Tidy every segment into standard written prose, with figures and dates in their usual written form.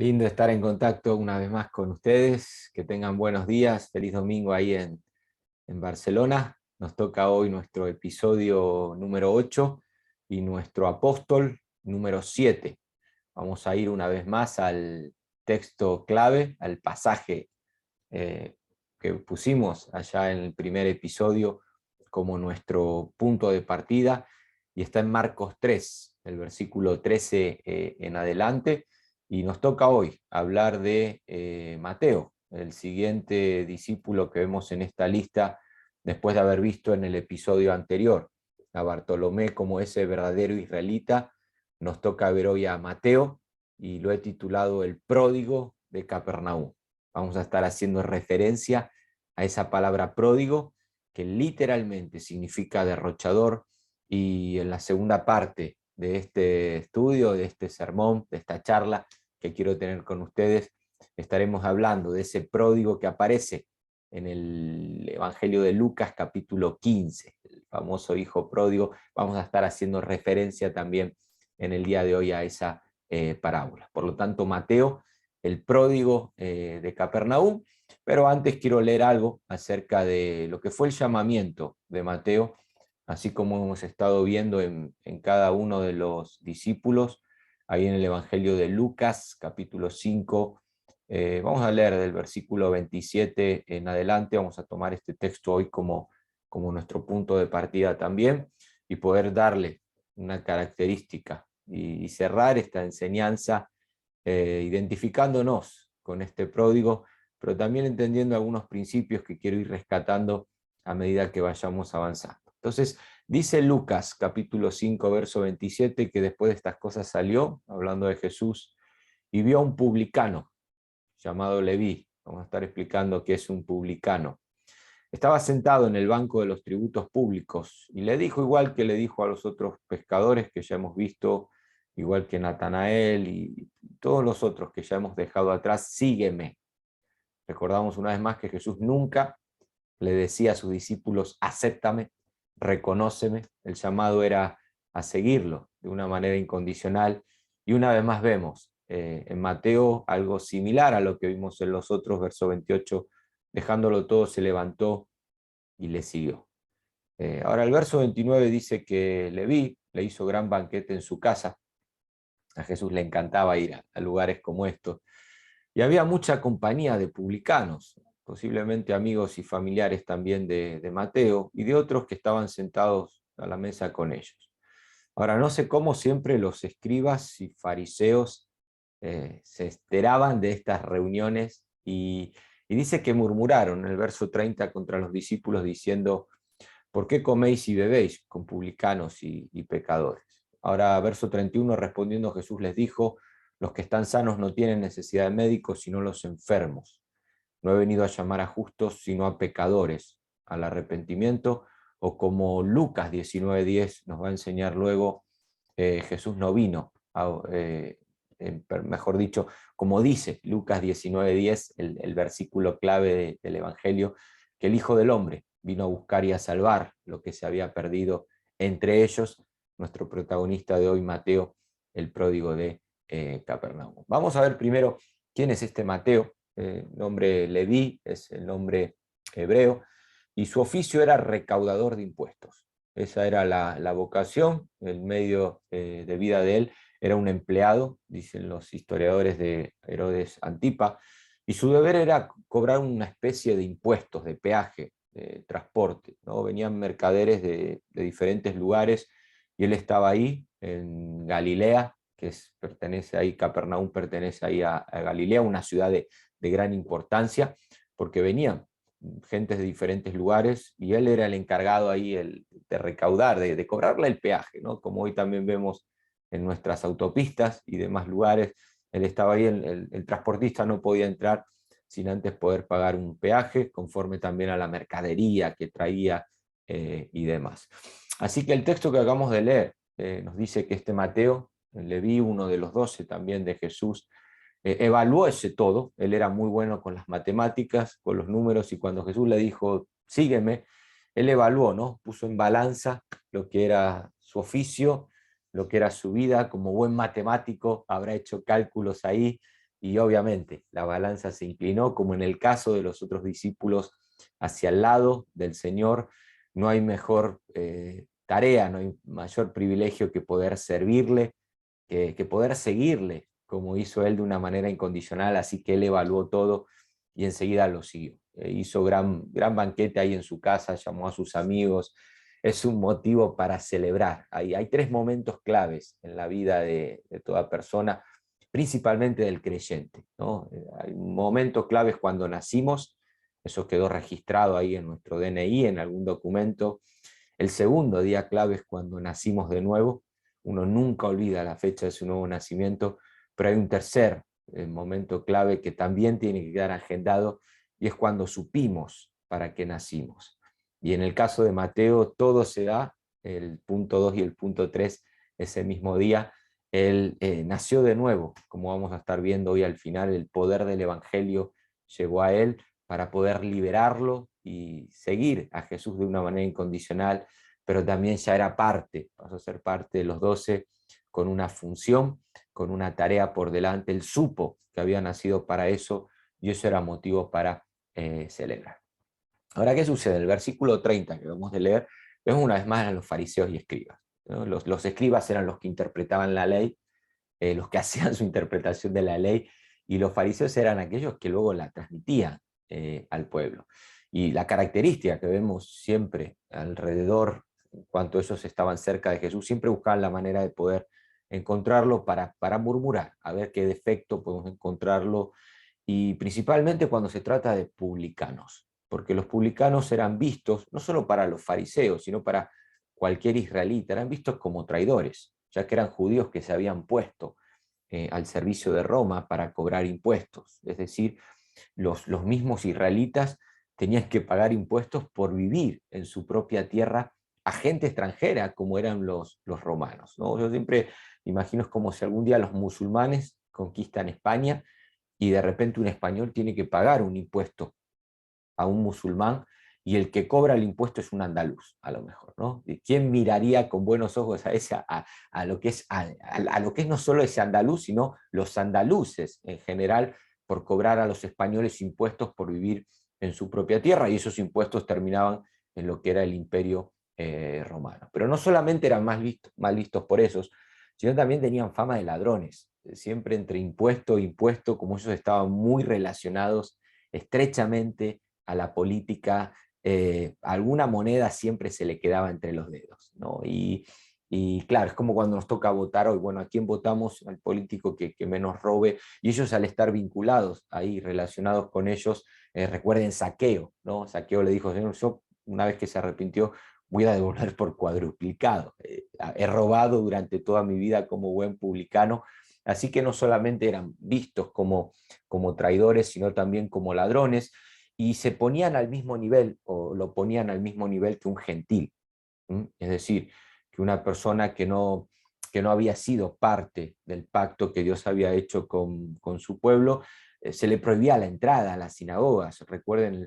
Lindo estar en contacto una vez más con ustedes, que tengan buenos días, feliz domingo ahí en Barcelona. Nos toca hoy nuestro episodio número 8 y nuestro apóstol número 7. Vamos a ir una vez más al texto clave, al pasaje que pusimos allá en el primer episodio como nuestro punto de partida, y está en Marcos 3, el versículo 13 en adelante, y nos toca hoy hablar de Mateo, el siguiente discípulo que vemos en esta lista, después de haber visto en el episodio anterior a Bartolomé como ese verdadero israelita. Nos toca ver hoy a Mateo, y lo he titulado El pródigo de Capernaum. Vamos a estar haciendo referencia a esa palabra pródigo, que literalmente significa derrochador, y en la segunda parte de este estudio, de este sermón, de esta charla que quiero tener con ustedes, estaremos hablando de ese pródigo que aparece en el Evangelio de Lucas capítulo 15, el famoso hijo pródigo. Vamos a estar haciendo referencia también en el día de hoy a esa parábola. Por lo tanto, Mateo, el pródigo de Capernaum. Pero antes quiero leer algo acerca de lo que fue el llamamiento de Mateo, así como hemos estado viendo en cada uno de los discípulos, ahí en el Evangelio de Lucas, capítulo 5. Vamos a leer del versículo 27 en adelante. Vamos a tomar este texto hoy como nuestro punto de partida también, y poder darle una característica y cerrar esta enseñanza identificándonos con este pródigo, pero también entendiendo algunos principios que quiero ir rescatando a medida que vayamos avanzando. Entonces, dice Lucas capítulo 5, verso 27, que después de estas cosas salió, hablando de Jesús, y vio a un publicano llamado Leví. Vamos a estar explicando qué es un publicano. Estaba sentado en el banco de los tributos públicos, y le dijo, igual que le dijo a los otros pescadores que ya hemos visto, igual que Natanael y todos los otros que ya hemos dejado atrás: sígueme. Recordamos una vez más que Jesús nunca le decía a sus discípulos: acéptame, reconóceme. El llamado era a seguirlo de una manera incondicional, y una vez más vemos en Mateo algo similar a lo que vimos en los otros. Verso 28, dejándolo todo se levantó y le siguió. Ahora el verso 29 dice que Leví le hizo gran banquete en su casa. A Jesús le encantaba ir a lugares como estos, y había mucha compañía de publicanos, posiblemente amigos y familiares también de Mateo y de otros que estaban sentados a la mesa con ellos. Ahora, no sé cómo siempre los escribas y fariseos se enteraban de estas reuniones, y dice que murmuraron en el verso 30 contra los discípulos diciendo: ¿por qué coméis y bebéis con publicanos y pecadores? Ahora, verso 31, respondiendo Jesús les dijo: los que están sanos no tienen necesidad de médicos, sino los enfermos. No he venido a llamar a justos, sino a pecadores, al arrepentimiento. O como Lucas 19:10 nos va a enseñar luego, Jesús no vino, mejor dicho, como dice Lucas 19:10, el versículo clave del Evangelio, que el Hijo del Hombre vino a buscar y a salvar lo que se había perdido, entre ellos nuestro protagonista de hoy, Mateo, el pródigo de Capernaum. Vamos a ver primero quién es este Mateo. Nombre Leví es el nombre hebreo, y su oficio era recaudador de impuestos. Esa era la vocación, el medio de vida de él. Era un empleado, dicen los historiadores, de Herodes Antipa, y su deber era cobrar una especie de impuestos, de peaje, de transporte, ¿no? Venían mercaderes de diferentes lugares, y él estaba ahí en Galilea, pertenece ahí, Capernaum pertenece ahí a Galilea, una ciudad de gran importancia, porque venían gentes de diferentes lugares, y él era el encargado ahí de recaudar, de cobrarle el peaje, ¿no? Como hoy también vemos en nuestras autopistas y demás lugares. Él estaba ahí, el transportista no podía entrar sin antes poder pagar un peaje, conforme también a la mercadería que traía y demás. Así que el texto que acabamos de leer nos dice que este Mateo, el Leví, uno de los 12 también de Jesús, evaluó ese todo. Él era muy bueno con las matemáticas, con los números, y cuando Jesús le dijo: sígueme, él evaluó, ¿no? Puso en balanza lo que era su oficio, lo que era su vida. Como buen matemático habrá hecho cálculos ahí, y obviamente la balanza se inclinó, como en el caso de los otros discípulos, hacia el lado del Señor. No hay mejor tarea, no hay mayor privilegio que poder servirle, que poder seguirle, como hizo él de una manera incondicional, así que él evaluó todo y enseguida lo siguió. Hizo gran banquete ahí en su casa, llamó a sus amigos. Es un motivo para celebrar. Hay tres momentos claves en la vida de toda persona, principalmente del creyente, ¿no? Hay momentos claves cuando nacimos, eso quedó registrado ahí en nuestro DNI, en algún documento. El segundo día clave es cuando nacimos de nuevo. Uno nunca olvida la fecha de su nuevo nacimiento, pero hay un tercer momento clave que también tiene que quedar agendado, y es cuando supimos para qué nacimos. Y en el caso de Mateo, todo se da, el punto 2 y el punto 3, ese mismo día. Él nació de nuevo, como vamos a estar viendo hoy al final. El poder del Evangelio llegó a él para poder liberarlo y seguir a Jesús de una manera incondicional, pero también ya era parte, pasó a ser parte de los 12 con una función, con una tarea por delante. Él supo que había nacido para eso, y eso era motivo para celebrar. Ahora, ¿qué sucede? El versículo 30 que vamos a leer, vemos una vez más a los fariseos y escribas, ¿no? Los escribas eran los que interpretaban la ley, los que hacían su interpretación de la ley, y los fariseos eran aquellos que luego la transmitían al pueblo. Y la característica que vemos siempre alrededor, en cuanto ellos estaban cerca de Jesús, siempre buscaban la manera de poder encontrarlo para murmurar, a ver qué defecto podemos encontrarlo, y principalmente cuando se trata de publicanos, porque los publicanos eran vistos, no solo para los fariseos, sino para cualquier israelita, eran vistos como traidores, ya que eran judíos que se habían puesto al servicio de Roma para cobrar impuestos. Es decir, los mismos israelitas tenían que pagar impuestos por vivir en su propia tierra a gente extranjera, como eran los romanos, ¿no? Yo siempre imagino, es como si algún día los musulmanes conquistan España y de repente un español tiene que pagar un impuesto a un musulmán, y el que cobra el impuesto es un andaluz, a lo mejor, ¿no? ¿Quién miraría con buenos ojos a lo que es, a lo que es no solo ese andaluz, sino los andaluces en general, por cobrar a los españoles impuestos por vivir en su propia tierra? Y esos impuestos terminaban en lo que era el imperio romano. Pero no solamente eran mal vistos por esos, sino también tenían fama de ladrones. Siempre entre impuesto e impuesto, como ellos estaban muy relacionados estrechamente a la política, alguna moneda siempre se le quedaba entre los dedos, ¿no? Y claro, es como cuando nos toca votar hoy. Bueno, ¿a quién votamos? Al político que menos robe. Y ellos, al estar vinculados ahí, relacionados con ellos, recuerden Zaqueo, ¿no? Zaqueo le dijo: Señor, yo, una vez que se arrepintió, voy a devolver por cuadruplicado. He robado durante toda mi vida como buen publicano. Así que no solamente eran vistos como traidores, sino también como ladrones, y se ponían al mismo nivel, o lo ponían al mismo nivel que un gentil. Es decir, que una persona que no había sido parte del pacto que Dios había hecho con su pueblo, se le prohibía la entrada a las sinagogas. Recuerden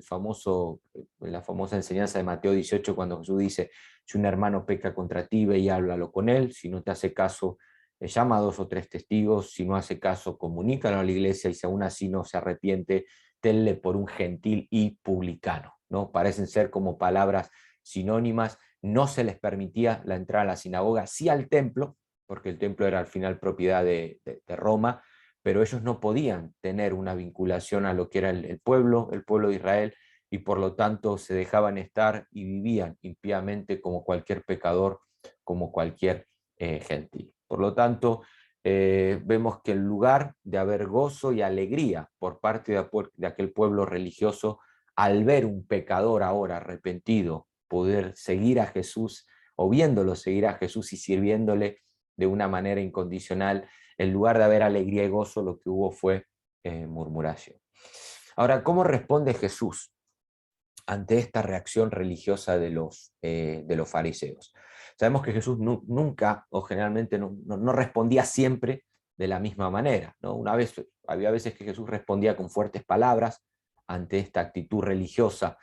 la famosa enseñanza de Mateo 18, cuando Jesús dice: si un hermano peca contra ti, ve y háblalo con él; si no te hace caso, llama a 2 o 3 testigos; si no hace caso, comunícalo a la iglesia; y si aún así no se arrepiente, tenle por un gentil y publicano, ¿no? Parecen ser como palabras sinónimas. No se les permitía la entrada a la sinagoga, sí al templo, porque el templo era al final propiedad de Roma, pero ellos no podían tener una vinculación a lo que era el pueblo de Israel, y por lo tanto se dejaban estar y vivían impíamente como cualquier pecador, como cualquier gentil. Por lo tanto, vemos que en lugar de haber gozo y alegría por parte de aquel pueblo religioso, al ver un pecador ahora arrepentido poder seguir a Jesús, o viéndolo seguir a Jesús y sirviéndole de una manera incondicional, en lugar de haber alegría y gozo, lo que hubo fue murmuración. Ahora, ¿cómo responde Jesús ante esta reacción religiosa de los fariseos? Sabemos que Jesús nunca, o generalmente no respondía siempre de la misma manera, ¿no? Había veces que Jesús respondía con fuertes palabras ante esta actitud religiosa,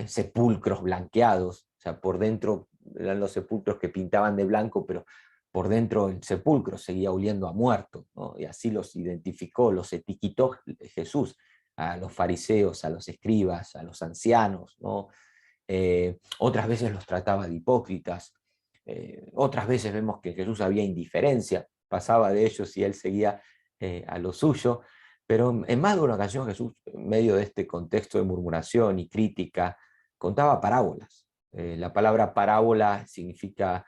sepulcros blanqueados, o sea, por dentro eran los sepulcros que pintaban de blanco, pero por dentro el sepulcro seguía oliendo a muerto, ¿no? Y así los identificó, los etiquetó Jesús, a los fariseos, a los escribas, a los ancianos, ¿no? Otras veces los trataba de hipócritas, otras veces vemos que Jesús había indiferencia, pasaba de ellos y él seguía a lo suyo, pero en más de una ocasión Jesús, en medio de este contexto de murmuración y crítica, contaba parábolas. La palabra parábola significa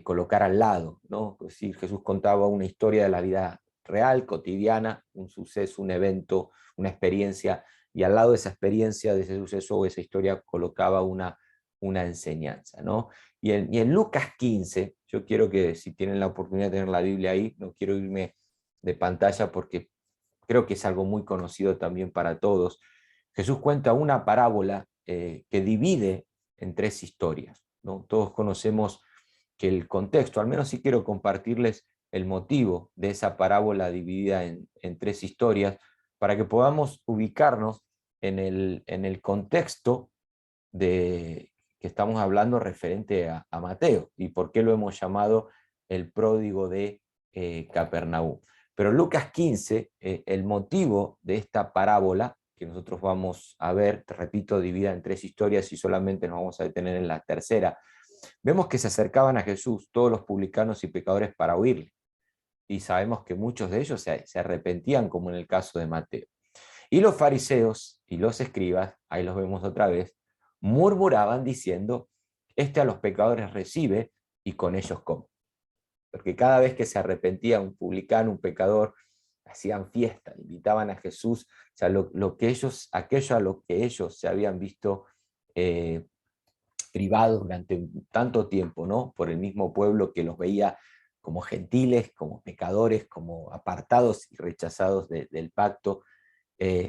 colocar al lado, ¿no? Es decir, Jesús contaba una historia de la vida real, cotidiana, un suceso, un evento, una experiencia, y al lado de esa experiencia, de ese suceso o esa historia, colocaba una enseñanza, ¿no? Y en Lucas 15, yo quiero que, si tienen la oportunidad de tener la Biblia ahí, no quiero irme de pantalla porque creo que es algo muy conocido también para todos. Jesús cuenta una parábola que divide en tres historias, ¿no? Todos conocemos que el contexto, al menos sí quiero compartirles el motivo de esa parábola dividida en tres historias, para que podamos ubicarnos en el contexto de que estamos hablando referente a Mateo, y por qué lo hemos llamado el pródigo de Capernaum. Pero Lucas 15, el motivo de esta parábola, que nosotros vamos a ver, te repito, dividida en tres historias y solamente nos vamos a detener en la tercera, vemos que se acercaban a Jesús todos los publicanos y pecadores para oírle, y sabemos que muchos de ellos se arrepentían, como en el caso de Mateo. Y los fariseos y los escribas, ahí los vemos otra vez, murmuraban diciendo, este a los pecadores recibe y con ellos come. Porque cada vez que se arrepentía un publicano, un pecador, hacían fiesta, invitaban a Jesús, o sea, aquello a lo que ellos se habían visto privados durante tanto tiempo, ¿no? Por el mismo pueblo que los veía como gentiles, como pecadores, como apartados y rechazados del pacto.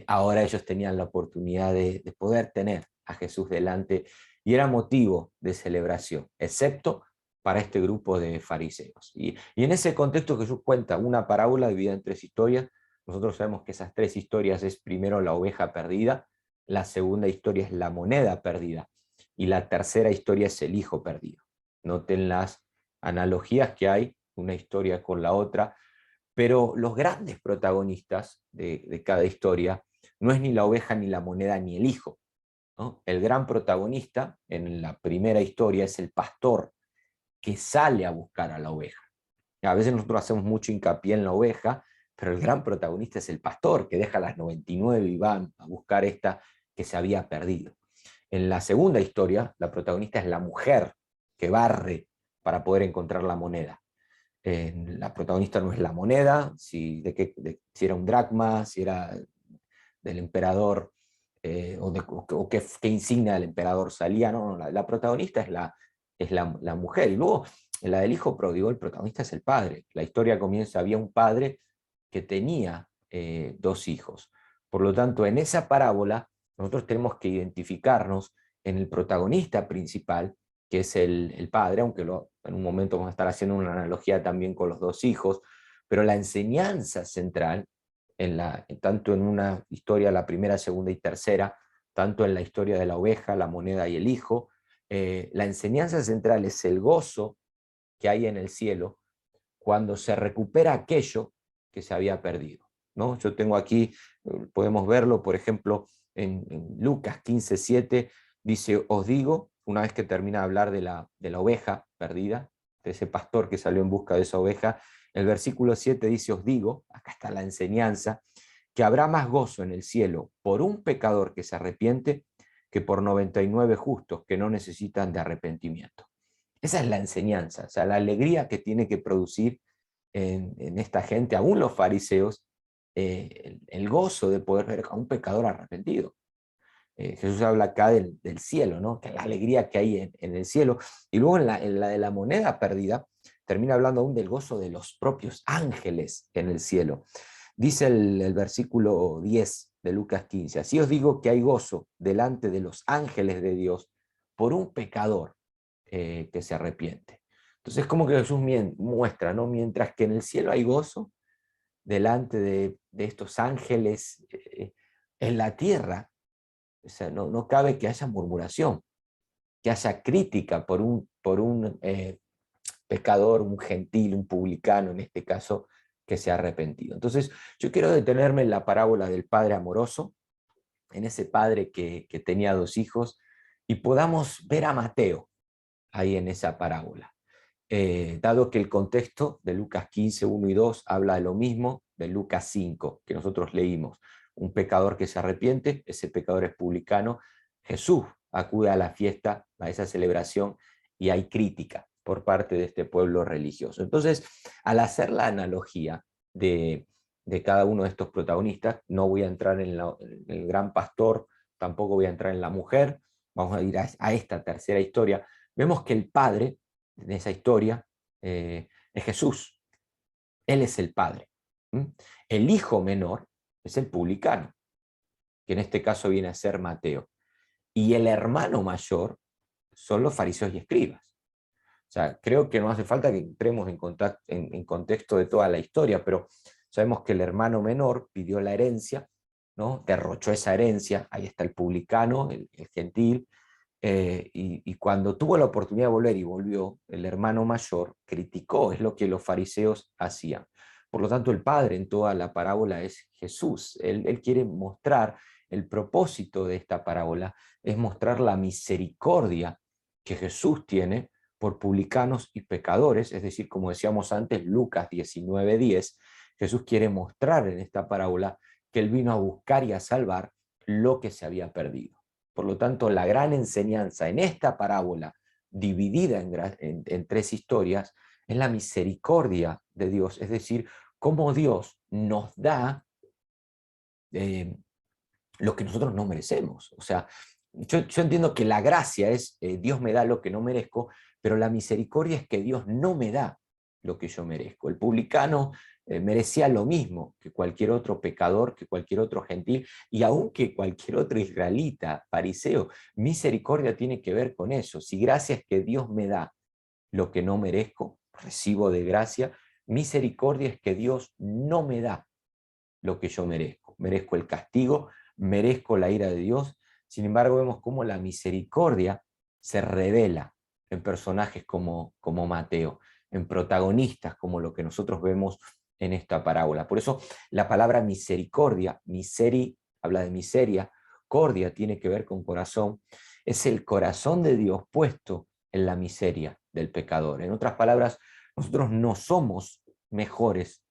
Ahora ellos tenían la oportunidad de poder tener a Jesús delante, y era motivo de celebración, excepto para este grupo de fariseos. Y en ese contexto Jesús cuenta una parábola dividida en tres historias. Nosotros sabemos que esas tres historias es primero la oveja perdida, la segunda historia es la moneda perdida, y la tercera historia es el hijo perdido. Noten las analogías que hay, una historia con la otra, pero los grandes protagonistas de cada historia no es ni la oveja, ni la moneda, ni el hijo, ¿no? El gran protagonista en la primera historia es el pastor que sale a buscar a la oveja. A veces nosotros hacemos mucho hincapié en la oveja, pero el gran protagonista es el pastor que deja las 99 y va a buscar esta que se había perdido. En la segunda historia, la protagonista es la mujer que barre para poder encontrar la moneda. La protagonista no es la moneda, si era un dracma, si era del emperador, o qué insignia del emperador salía. No, la protagonista es la mujer. Y luego, en la del hijo pródigo, el protagonista es el padre. La historia comienza, había un padre que tenía dos hijos. Por lo tanto, en esa parábola, nosotros tenemos que identificarnos en el protagonista principal, que es el padre, aunque en un momento vamos a estar haciendo una analogía también con los dos hijos, pero la enseñanza central, tanto en una historia, la primera, segunda y tercera, tanto en la historia de la oveja, la moneda y el hijo, la enseñanza central es el gozo que hay en el cielo cuando se recupera aquello que se había perdido, ¿no? Yo tengo aquí, podemos verlo, por ejemplo, en Lucas 15:7, dice, os digo, una vez que termina de hablar de la oveja perdida, de ese pastor que salió en busca de esa oveja, el versículo 7 dice, os digo, acá está la enseñanza, que habrá más gozo en el cielo por un pecador que se arrepiente que por 99 justos que no necesitan de arrepentimiento. Esa es la enseñanza, o sea, la alegría que tiene que producir en esta gente, aún los fariseos, el gozo de poder ver a un pecador arrepentido. Jesús habla acá del cielo, ¿no? Que la alegría que hay en el cielo. Y luego en la de la moneda perdida, termina hablando aún del gozo de los propios ángeles en el cielo. Dice el versículo 10 de Lucas 15, así os digo que hay gozo delante de los ángeles de Dios por un pecador que se arrepiente. Entonces, como que Jesús muestra, ¿no? Mientras que en el cielo hay gozo delante de estos ángeles, en la tierra, o sea, no cabe que haya murmuración, que haya crítica por un pecador, un gentil, un publicano en este caso, que se ha arrepentido. Entonces, yo quiero detenerme en la parábola del padre amoroso, en ese padre que tenía 2 hijos, y podamos ver a Mateo ahí en esa parábola. Dado que el contexto de Lucas 15, 1 y 2 habla de lo mismo de Lucas 5, que nosotros leímos. Un pecador que se arrepiente, ese pecador es publicano. Jesús acude a la fiesta, a esa celebración, y hay crítica por parte de este pueblo religioso. Entonces, al hacer la analogía de cada uno de estos protagonistas, no voy a entrar en el gran pastor, tampoco voy a entrar en la mujer, vamos a ir a esta tercera historia. Vemos que el padre en esa historia es Jesús. Él es el padre. El hijo menor es el publicano, que en este caso viene a ser Mateo. Y el hermano mayor son los fariseos y escribas. O sea, creo que no hace falta que entremos en contexto de toda la historia, pero sabemos que el hermano menor pidió la herencia, ¿no? Derrochó esa herencia, ahí está el publicano, el gentil, y cuando tuvo la oportunidad de volver y volvió, el hermano mayor criticó, es lo que los fariseos hacían. Por lo tanto, el padre en toda la parábola es Jesús. Él quiere mostrar, el propósito de esta parábola es mostrar la misericordia que Jesús tiene por publicanos y pecadores, es decir, como decíamos antes, Lucas 19:10, Jesús quiere mostrar en esta parábola que él vino a buscar y a salvar lo que se había perdido. Por lo tanto, la gran enseñanza en esta parábola, dividida en 3 historias, es la misericordia de Dios, es decir, cómo Dios nos da lo que nosotros no merecemos. O sea, yo entiendo que la gracia es Dios me da lo que no merezco, pero la misericordia es que Dios no me da lo que yo merezco. El publicano merecía lo mismo que cualquier otro pecador, que cualquier otro gentil, y aún que cualquier otro israelita, fariseo. Misericordia tiene que ver con eso. Si gracia es que Dios me da lo que no merezco, recibo de gracia, misericordia es que Dios no me da lo que yo merezco. Merezco el castigo, merezco la ira de Dios. Sin embargo, vemos cómo la misericordia se revela en personajes como Mateo, en protagonistas como lo que nosotros vemos en esta parábola. Por eso la palabra misericordia, miseri habla de miseria, cordia tiene que ver con corazón, es el corazón de Dios puesto en la miseria del pecador. En otras palabras, nosotros no somos mejores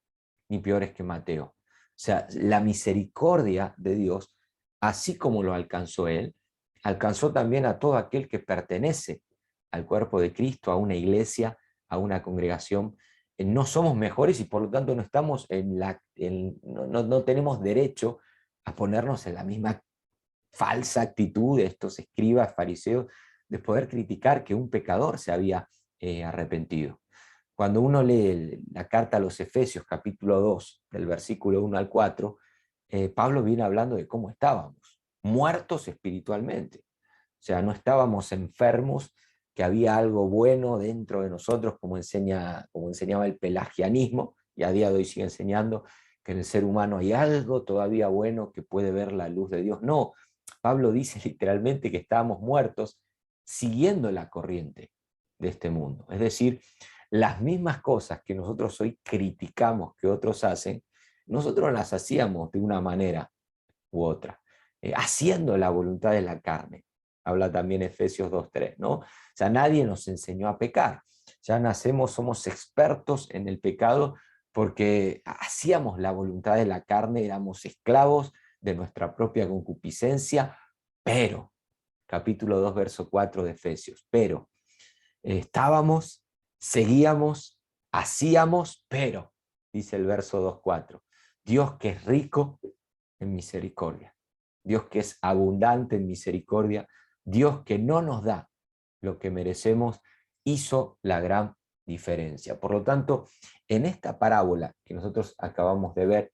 ni peores que Mateo. O sea, la misericordia de Dios, así como lo alcanzó él, alcanzó también a todo aquel que pertenece al cuerpo de Cristo, a una iglesia, a una congregación. No somos mejores y por lo tanto no estamos no tenemos derecho a ponernos en la misma falsa actitud de estos escribas fariseos de poder criticar que un pecador se había arrepentido. Cuando uno lee la carta a los Efesios, capítulo 2, del versículo 1 al 4, Pablo viene hablando de cómo estábamos, muertos espiritualmente. O sea, no estábamos enfermos, que había algo bueno dentro de nosotros, como enseñaba el pelagianismo, y a día de hoy sigue enseñando que en el ser humano hay algo todavía bueno que puede ver la luz de Dios. No, Pablo dice literalmente que estábamos muertos siguiendo la corriente de este mundo. Es decir, las mismas cosas que nosotros hoy criticamos que otros hacen, nosotros las hacíamos de una manera u otra, haciendo la voluntad de la carne. Habla también Efesios 2:3, ¿no? O sea, nadie nos enseñó a pecar. Ya nacemos, somos expertos en el pecado porque hacíamos la voluntad de la carne, éramos esclavos de nuestra propia concupiscencia, pero, capítulo 2, verso 4 de Efesios, pero estábamos, seguíamos, hacíamos, pero, dice el verso 2:4, Dios que es rico en misericordia, Dios que es abundante en misericordia, Dios que no nos da lo que merecemos, hizo la gran diferencia. Por lo tanto, en esta parábola que nosotros acabamos de ver,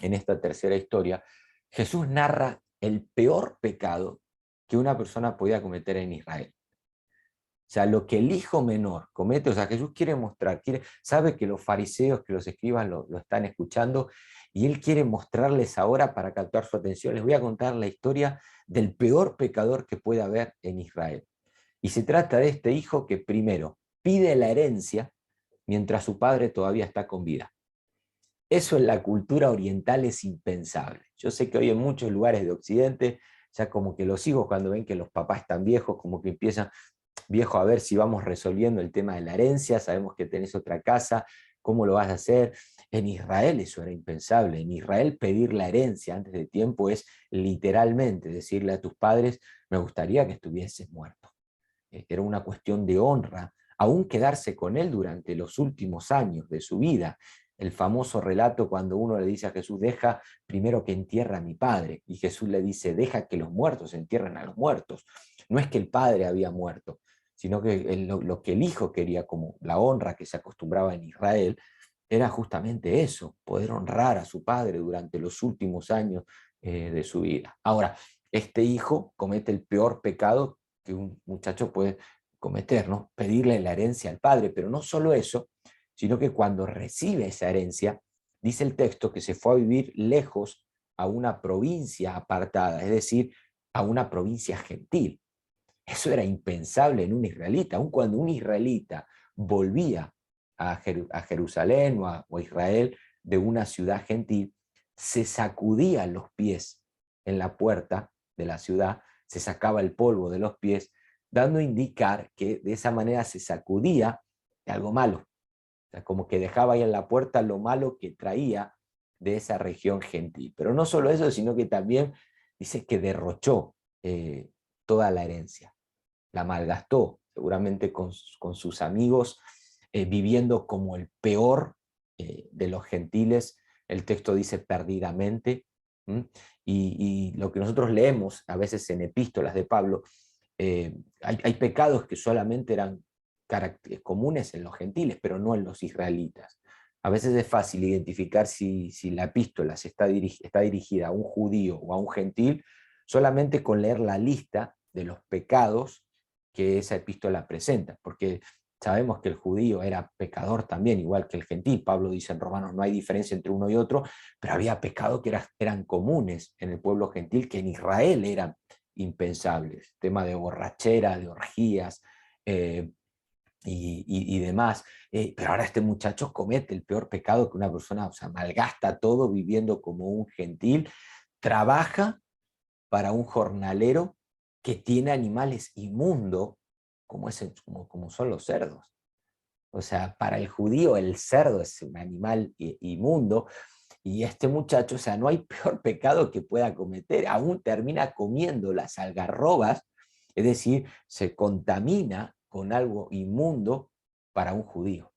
en esta tercera historia, Jesús narra el peor pecado que una persona podía cometer en Israel. O sea, lo que el hijo menor comete, o sea, Jesús quiere mostrar, sabe que los fariseos, que los escribas lo están escuchando, y él quiere mostrarles ahora para captar su atención. Les voy a contar la historia del peor pecador que puede haber en Israel. Y se trata de este hijo que primero pide la herencia mientras su padre todavía está con vida. Eso en la cultura oriental es impensable. Yo sé que hoy en muchos lugares de Occidente, ya como que los hijos cuando ven que los papás están viejos, como que empiezan, viejo, a ver si vamos resolviendo el tema de la herencia, sabemos que tenés otra casa, ¿cómo lo vas a hacer? En Israel eso era impensable. En Israel pedir la herencia antes de tiempo es literalmente decirle a tus padres, me gustaría que estuvieses muerto. Era una cuestión de honra, aún quedarse con él durante los últimos años de su vida. El famoso relato cuando uno le dice a Jesús, deja primero que entierre a mi padre, y Jesús le dice, deja que los muertos entierren a los muertos. No es que el padre había muerto, sino que lo que el hijo quería, como la honra que se acostumbraba en Israel, era justamente eso, poder honrar a su padre durante los últimos años de su vida. Ahora, este hijo comete el peor pecado que un muchacho puede cometer, ¿no? Pedirle la herencia al padre, pero no solo eso, sino que cuando recibe esa herencia, dice el texto que se fue a vivir lejos a una provincia apartada, es decir, a una provincia gentil. Eso era impensable en un israelita, aun cuando un israelita volvía a Jerusalén o a Israel de una ciudad gentil, se sacudía los pies en la puerta de la ciudad, se sacaba el polvo de los pies, dando a indicar que de esa manera se sacudía de algo malo. O sea, como que dejaba ahí en la puerta lo malo que traía de esa región gentil. Pero no solo eso, sino que también dice que derrochó toda la herencia, la malgastó, seguramente con sus amigos, viviendo como el peor de los gentiles. El texto dice perdidamente, y lo que nosotros leemos a veces en epístolas de Pablo, hay pecados que solamente eran comunes en los gentiles, pero no en los israelitas. A veces es fácil identificar si la epístola está dirigida a un judío o a un gentil, solamente con leer la lista de los pecados que esa epístola presenta, porque sabemos que el judío era pecador también, igual que el gentil. Pablo dice en Romanos, no hay diferencia entre uno y otro, pero había pecados que eran comunes en el pueblo gentil, que en Israel eran impensables, tema de borrachera, de orgías, y demás. Pero ahora este muchacho comete el peor pecado que una persona, o sea, malgasta todo viviendo como un gentil, trabaja para un jornalero que tiene animales inmundos, como son los cerdos. O sea, para el judío el cerdo es un animal inmundo, y este muchacho, o sea, no hay peor pecado que pueda cometer, aún termina comiendo las algarrobas, es decir, se contamina con algo inmundo para un judío.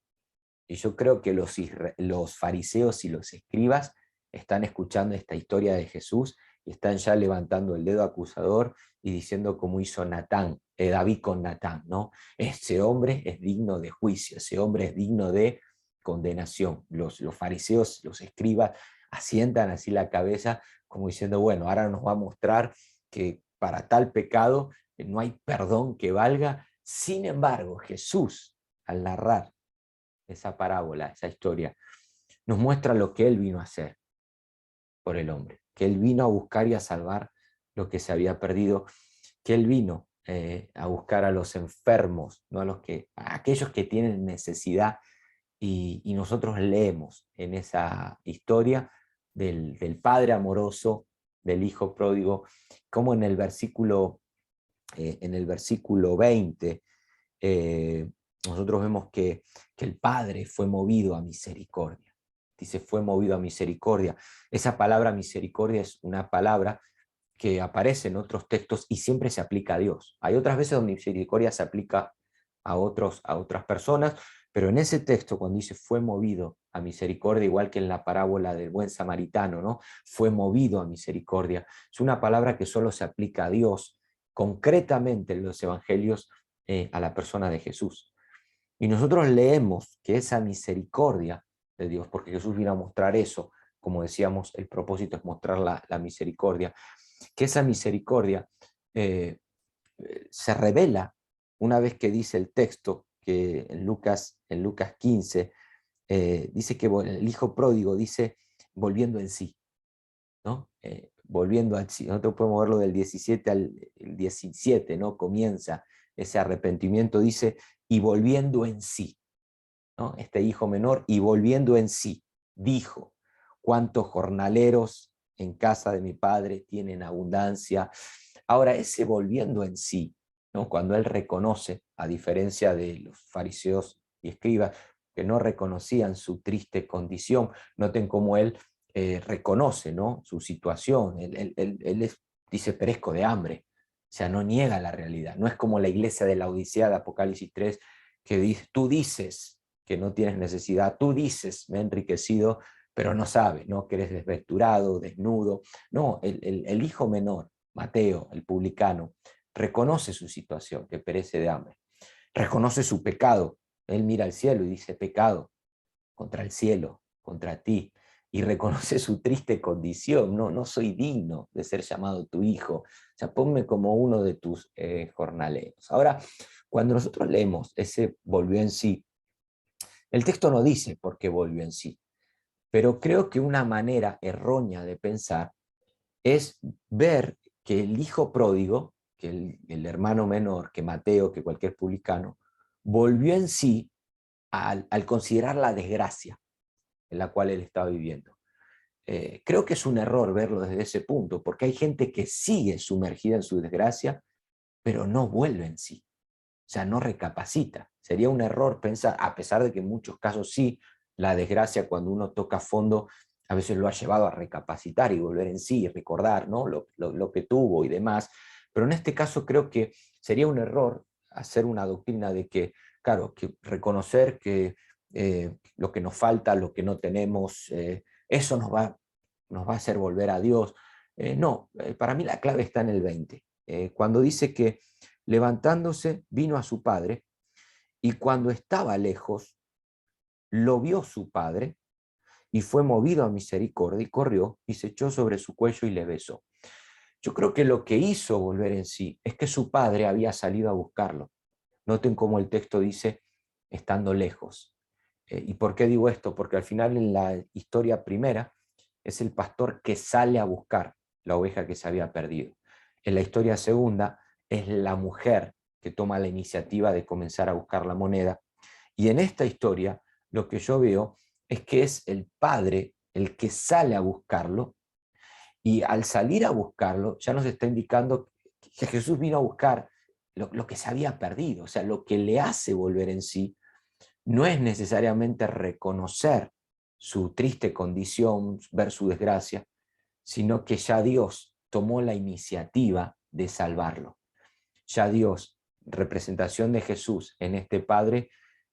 Y yo creo que los fariseos y los escribas están escuchando esta historia de Jesús y están ya levantando el dedo acusador y diciendo como hizo David con Natán, ¿no? Ese hombre es digno de juicio, ese hombre es digno de condenación. Los fariseos, los escribas, asientan así la cabeza como diciendo, bueno, ahora nos va a mostrar que para tal pecado no hay perdón que valga. Sin embargo, Jesús, al narrar esa parábola, esa historia, nos muestra lo que Él vino a hacer por el hombre, que Él vino a buscar y a salvar lo que se había perdido, que Él vino a buscar a los enfermos, ¿no? a aquellos que tienen necesidad, y nosotros leemos en esa historia del Padre amoroso, del Hijo pródigo, como en el versículo 20, nosotros vemos que el Padre fue movido a misericordia. Dice, fue movido a misericordia. Esa palabra misericordia es una palabra que aparece en otros textos y siempre se aplica a Dios. Hay otras veces donde misericordia se aplica a otras personas, pero en ese texto cuando dice fue movido a misericordia, igual que en la parábola del buen samaritano, ¿no? Fue movido a misericordia. Es una palabra que solo se aplica a Dios, concretamente en los evangelios, a la persona de Jesús. Y nosotros leemos que esa misericordia de Dios, porque Jesús vino a mostrar eso, como decíamos, el propósito es mostrar la misericordia, que esa misericordia se revela una vez que dice el texto, que en Lucas 15, dice que el hijo pródigo dice, volviendo en sí, ¿no? Volviendo a sí. Nosotros podemos verlo del 17 al 17, ¿no? Comienza ese arrepentimiento, dice, y volviendo en sí, ¿no? Este hijo menor, y volviendo en sí, dijo, cuántos jornaleros en casa de mi padre tienen abundancia. Ahora, ese volviendo en sí, ¿no? Cuando él reconoce, a diferencia de los fariseos y escribas, que no reconocían su triste condición, noten cómo él reconoce, ¿no?, su situación. Él dice, perezco de hambre. O sea, no niega la realidad. No es como la iglesia de la Odisea de Apocalipsis 3, que dice, tú dices que no tienes necesidad, tú dices, me he enriquecido, pero no sabes, ¿no?, que eres desventurado, desnudo. No, el hijo menor, Mateo, el publicano, reconoce su situación, que perece de hambre. Reconoce su pecado. Él mira al cielo y dice, pecado contra el cielo, contra ti. Y reconoce su triste condición. No soy digno de ser llamado tu hijo. O sea, ponme como uno de tus jornaleros. Ahora, cuando nosotros leemos ese volvió en sí, el texto no dice por qué volvió en sí, pero creo que una manera errónea de pensar es ver que el hijo pródigo, que el hermano menor, que Mateo, que cualquier publicano, volvió en sí al considerar la desgracia en la cual él estaba viviendo. Creo que es un error verlo desde ese punto, porque hay gente que sigue sumergida en su desgracia, pero no vuelve en sí. O sea, no recapacita. Sería un error pensar, a pesar de que en muchos casos sí, la desgracia cuando uno toca fondo a veces lo ha llevado a recapacitar y volver en sí, y recordar, ¿no?, lo que tuvo y demás. Pero en este caso creo que sería un error hacer una doctrina de que, claro, que reconocer que lo que nos falta, lo que no tenemos, eso nos va a hacer volver a Dios. No, para mí la clave está en el 20. Cuando dice que levantándose vino a su padre, y cuando estaba lejos, lo vio su padre, y fue movido a misericordia, y corrió, y se echó sobre su cuello y le besó. Yo creo que lo que hizo volver en sí es que su padre había salido a buscarlo. Noten cómo el texto dice, estando lejos. ¿Y por qué digo esto? Porque al final en la historia primera es el pastor que sale a buscar la oveja que se había perdido. En la historia segunda es la mujer que toma la iniciativa de comenzar a buscar la moneda. Y en esta historia lo que yo veo es que es el padre el que sale a buscarlo, y al salir a buscarlo ya nos está indicando que Jesús vino a buscar lo que se había perdido. O sea, lo que le hace volver en sí no es necesariamente reconocer su triste condición, ver su desgracia, sino que ya Dios tomó la iniciativa de salvarlo. Ya Dios, representación de Jesús en este Padre,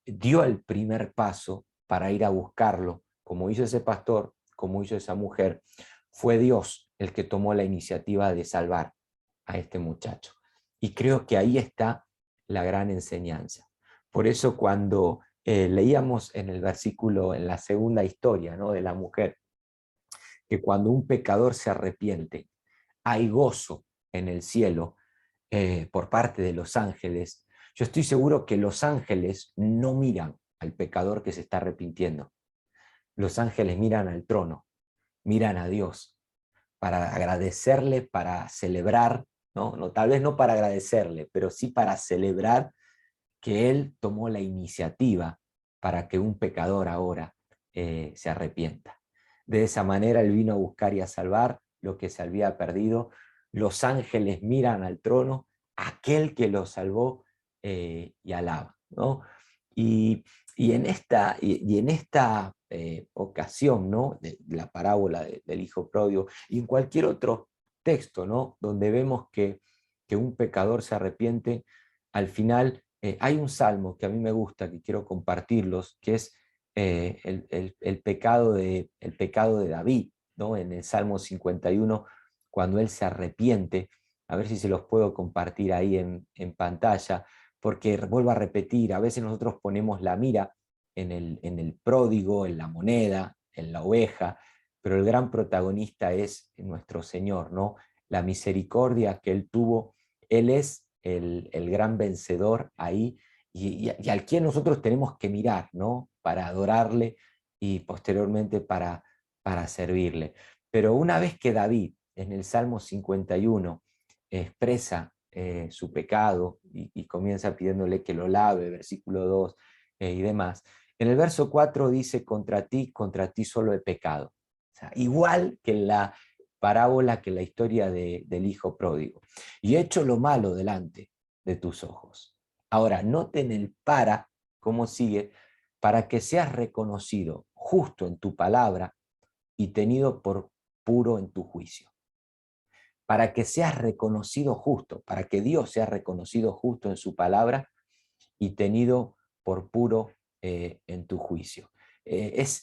dio el primer paso para ir a buscarlo, como hizo ese pastor, como hizo esa mujer. Fue Dios el que tomó la iniciativa de salvar a este muchacho. Y creo que ahí está la gran enseñanza. Por eso cuando leíamos en el versículo, en la segunda historia, ¿no?, de la mujer, que cuando un pecador se arrepiente, hay gozo en el cielo por parte de los ángeles. Yo estoy seguro que los ángeles no miran al pecador que se está arrepintiendo. Los ángeles miran al trono, miran a Dios para agradecerle, para celebrar, ¿no? No, tal vez no para agradecerle, pero sí para celebrar que Él tomó la iniciativa para que un pecador ahora se arrepienta. De esa manera Él vino a buscar y a salvar lo que se había perdido. Los ángeles miran al trono, aquel que lo salvó, y alaban, ¿no? Y, en esta ocasión, ¿no?, de la parábola del hijo pródigo, y en cualquier otro texto, ¿no?, donde vemos que un pecador se arrepiente, al final hay un salmo que a mí me gusta, que quiero compartirlos, que es el pecado de David, ¿no?, en el Salmo 51, cuando él se arrepiente. A ver si se los puedo compartir ahí en pantalla, porque vuelvo a repetir, a veces nosotros ponemos la mira en el pródigo, en la moneda, en la oveja, pero el gran protagonista es nuestro Señor, ¿no? La misericordia que Él tuvo. Él es el gran vencedor ahí, y al quien nosotros tenemos que mirar, ¿no?, para adorarle y posteriormente para servirle. Pero una vez que David en el Salmo 51 expresa su pecado y comienza pidiéndole que lo lave, versículo 2 y demás, en el verso 4 dice, contra ti solo he pecado. O sea, igual que la parábola, que la historia del hijo pródigo. Y he hecho lo malo delante de tus ojos. Ahora, noten el para, cómo sigue, para que seas reconocido justo en tu palabra y tenido por puro en tu juicio. Para que seas reconocido justo, para que Dios sea reconocido justo en su palabra y tenido por puro en tu juicio. Es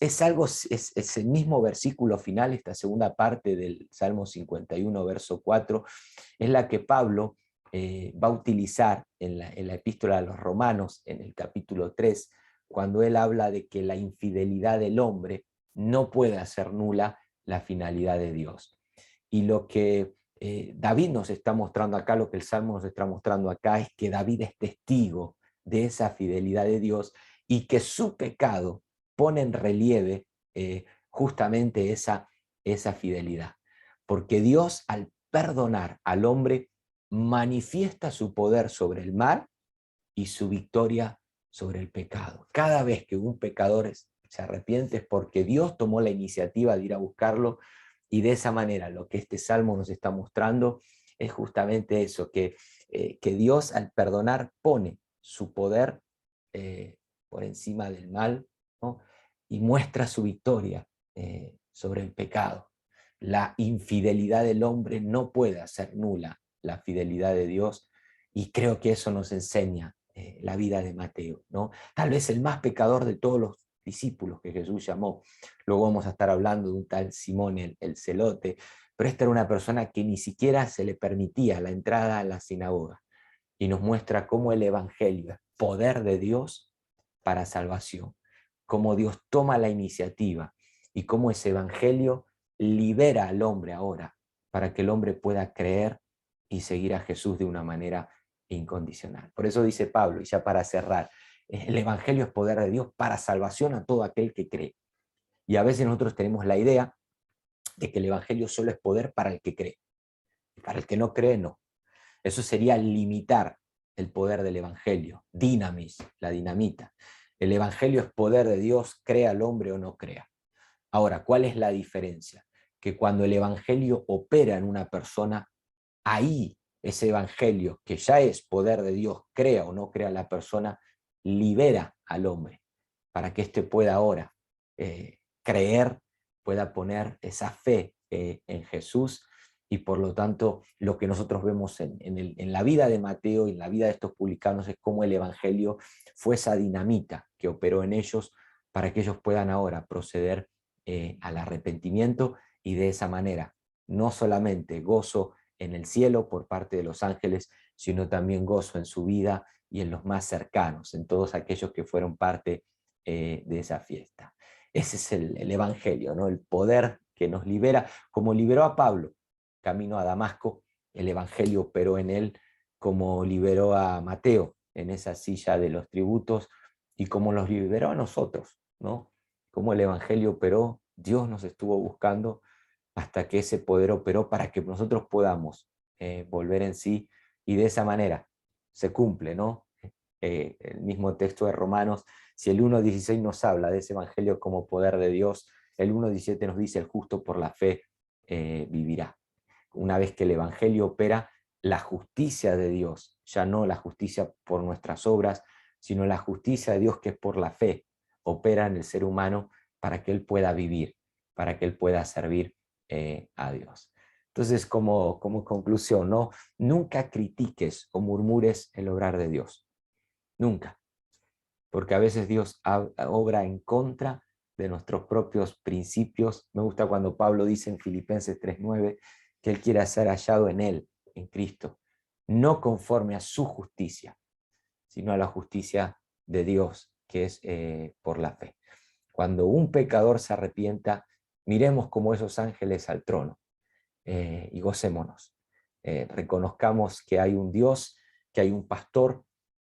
el mismo versículo final, esta segunda parte del Salmo 51, verso 4, es la que Pablo va a utilizar en la epístola a los Romanos, en el capítulo 3, cuando él habla de que la infidelidad del hombre no puede hacer nula la finalidad de Dios. Y lo que David nos está mostrando acá, lo que el Salmo nos está mostrando acá, es que David es testigo de esa fidelidad de Dios y que su pecado pone en relieve justamente esa fidelidad. Porque Dios, al perdonar al hombre, manifiesta su poder sobre el mal y su victoria sobre el pecado. Cada vez que un pecador se arrepiente es porque Dios tomó la iniciativa de ir a buscarlo, y de esa manera lo que este salmo nos está mostrando es justamente eso, que Dios al perdonar pone su poder por encima del mal, ¿no? Y muestra su victoria sobre el pecado. La infidelidad del hombre no puede hacer nula la fidelidad de Dios, y creo que eso nos enseña la vida de Mateo, ¿no? Tal vez el más pecador de todos los discípulos que Jesús llamó. Luego vamos a estar hablando de un tal Simón el celote, pero esta era una persona que ni siquiera se le permitía la entrada a la sinagoga, y nos muestra cómo el evangelio es poder de Dios para salvación, cómo Dios toma la iniciativa y cómo ese evangelio libera al hombre ahora para que el hombre pueda creer y seguir a Jesús de una manera incondicional. Por eso dice Pablo, y ya para cerrar, el evangelio es poder de Dios para salvación a todo aquel que cree. Y a veces nosotros tenemos la idea de que el evangelio solo es poder para el que cree. Para el que no cree, no. Eso sería limitar el poder del evangelio. Dinamis, la dinamita. El evangelio es poder de Dios, crea el hombre o no crea. Ahora, ¿cuál es la diferencia? Que cuando el evangelio opera en una persona, ahí ese evangelio, que ya es poder de Dios, crea o no crea la persona, libera al hombre para que éste pueda ahora creer, pueda poner esa fe en Jesús. Y por lo tanto, lo que nosotros vemos en la vida de Mateo y en la vida de estos publicanos es cómo el evangelio fue esa dinamita que operó en ellos para que ellos puedan ahora proceder al arrepentimiento, y de esa manera no solamente gozo en el cielo por parte de los ángeles, sino también gozo en su vida y en los más cercanos, en todos aquellos que fueron parte de esa fiesta. Ese es el evangelio, ¿no? El poder que nos libera, como liberó a Pablo camino a Damasco, el evangelio operó en él, como liberó a Mateo en esa silla de los tributos, y como los liberó a nosotros, ¿no? Como el evangelio operó, Dios nos estuvo buscando hasta que ese poder operó para que nosotros podamos volver en sí, y de esa manera se cumple, ¿no? El mismo texto de Romanos, si el 1.16 nos habla de ese evangelio como poder de Dios, el 1.17 nos dice: el justo por la fe vivirá. Una vez que el evangelio opera, la justicia de Dios, ya no la justicia por nuestras obras, sino la justicia de Dios, que es por la fe, opera en el ser humano para que él pueda vivir, para que él pueda servir a Dios. Entonces, como conclusión, ¿no? Nunca critiques o murmures el obrar de Dios. Nunca. Porque a veces Dios obra en contra de nuestros propios principios. Me gusta cuando Pablo dice en Filipenses 3:9 que él quiere ser hallado en él, en Cristo, no conforme a su justicia, sino a la justicia de Dios, que es por la fe. Cuando un pecador se arrepienta, miremos como esos ángeles al trono y gocémonos. Reconozcamos que hay un Dios, que hay un pastor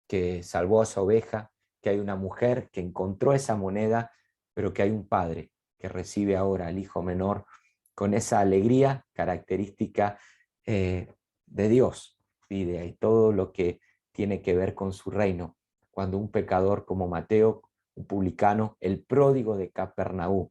que salvó a esa oveja, que hay una mujer que encontró esa moneda, pero que hay un padre que recibe ahora al hijo menor con esa alegría característica de Dios y de todo lo que tiene que ver con su reino. Cuando un pecador como Mateo, un publicano, el pródigo de Capernaum,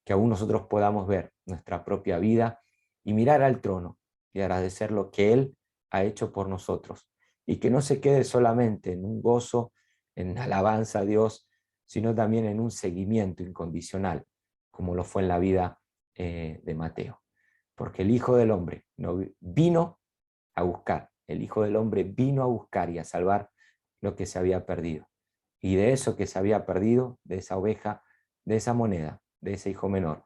que aún nosotros podamos ver nuestra propia vida y mirar al trono y agradecer lo que Él ha hecho por nosotros. Y que no se quede solamente en un gozo, en alabanza a Dios, sino también en un seguimiento incondicional, como lo fue en la vida de Mateo. Porque el Hijo del Hombre no vino a buscar, el Hijo del Hombre vino a buscar y a salvar lo que se había perdido. Y de eso que se había perdido, de esa oveja, de esa moneda, de ese hijo menor,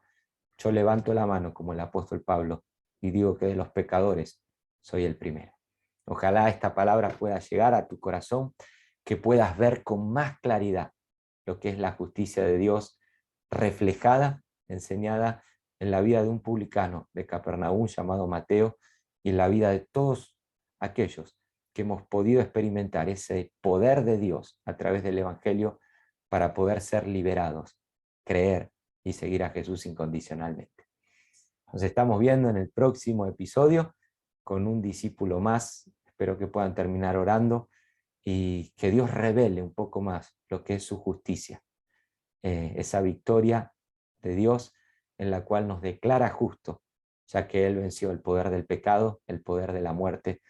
yo levanto la mano como el apóstol Pablo y digo que de los pecadores soy el primero. Ojalá esta palabra pueda llegar a tu corazón, que puedas ver con más claridad lo que es la justicia de Dios reflejada, enseñada en la vida de un publicano de Capernaum llamado Mateo y en la vida de todos aquellos que hemos podido experimentar ese poder de Dios a través del Evangelio para poder ser liberados, creer y seguir a Jesús incondicionalmente. Nos estamos viendo en el próximo episodio con un discípulo más. Espero que puedan terminar orando y que Dios revele un poco más lo que es su justicia, esa victoria de Dios en la cual nos declara justo, ya que Él venció el poder del pecado, el poder de la muerte,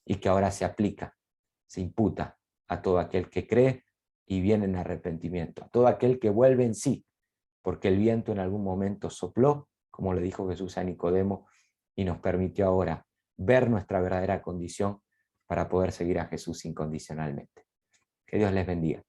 y que ahora se aplica, se imputa a todo aquel que cree y viene en arrepentimiento, a todo aquel que vuelve en sí, porque el viento en algún momento sopló, como le dijo Jesús a Nicodemo, y nos permitió ahora ver nuestra verdadera condición para poder seguir a Jesús incondicionalmente. Que Dios les bendiga.